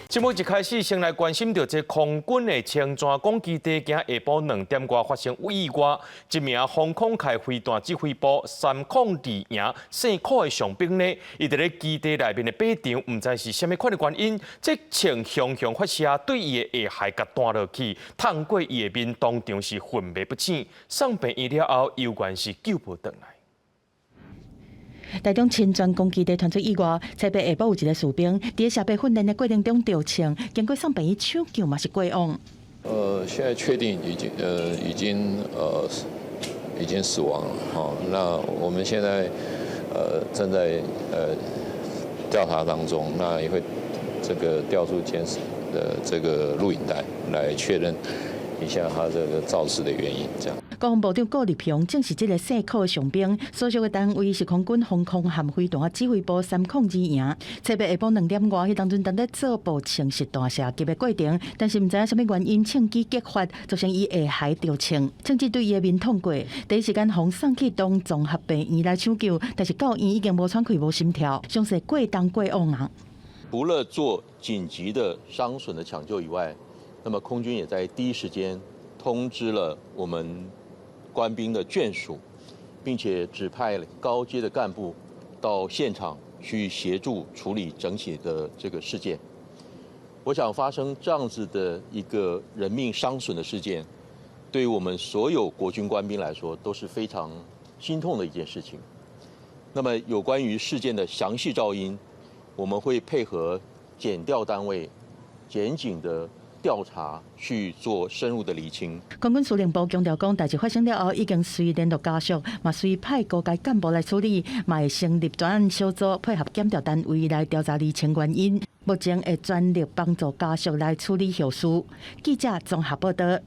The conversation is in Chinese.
节目一开始，先来关心到这空军的青泉港基地，今下晡2点多发生意外，一名航空开飞弹指挥部302营姓柯的上兵呢，伊伫咧基地内面的靶场，唔知是虾米款的原因，这枪向发射，对伊的下颌甲弹落去，烫过伊的面，当场是昏迷不醒。送病院了后，有关是救不回来。 台中青泉港基地传出意外，彩北下晡有一个士兵伫设备训练的过程中着枪，经过送病院抢救嘛是过往。现在确定已经死亡了。好，那我们现在正在调查当中，那也会这个调出监视的这个录影带来确认一下他这个肇事的原因，这样。 国防部长顾立雄正是这个姓柯的上兵，所属的单位是空军防空舰飞弹指挥部302营。彩北下晡2点外，迄当阵正在做步枪实弹射击的过程，但是唔知影什么原因，枪击激发，造成伊下颌着枪，枪支对伊的面痛过。第一时间红送去东综合病院来抢救，但是到院已经无喘气、无心跳，伤势过重过往啊。除了做紧急的伤损的抢救以外，那么空军也在第一时间通知了我们 官兵的眷属，并且指派高阶的干部到现场去协助处理整体的这个事件。我想发生这样子的一个人命伤损的事件，对于我们所有国军官兵来说都是非常心痛的一件事情。那么有关于事件的详细噪音，我们会配合检调单位、检警的 调查去做深入的厘清。空军司令部强调讲，代志发生了后，已经随联络家属，嘛随派高阶干部来处理，嘛会成立专案小组配合检调单位来调查厘清原因。目前会全力帮助家属来处理后事。记者综合报道。